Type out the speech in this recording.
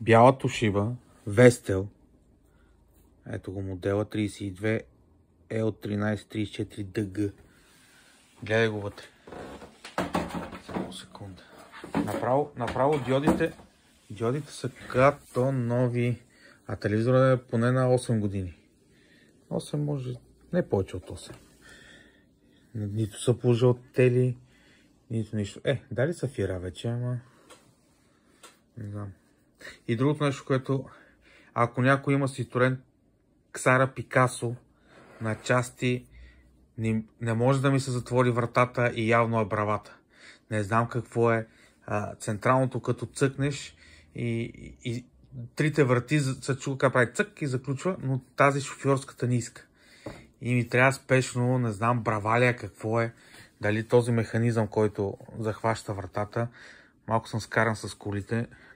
Бяла Toshiba Vestel. Ето го модела 32 L1334 DG. Гледай го вътре. Само секунда. Направо диодите са като нови. А телевизорът е поне на 8 години. 8 може, не повече от 8. Нито са пожълтели, нито нищо. Дали са фира вече, ама не знам. И другото нещо, което ако някой има Citroen Xara Picasso на части, не може да ми се затвори вратата и явно е бравата. Не знам какво е централното, като цъкнеш и трите врати се чува как прави цък и заключва, но тази шофьорската не иска. И ми трябва спешно, не знам, бравалия какво е, дали този механизъм, който захваща вратата. Малко съм скаран с колите.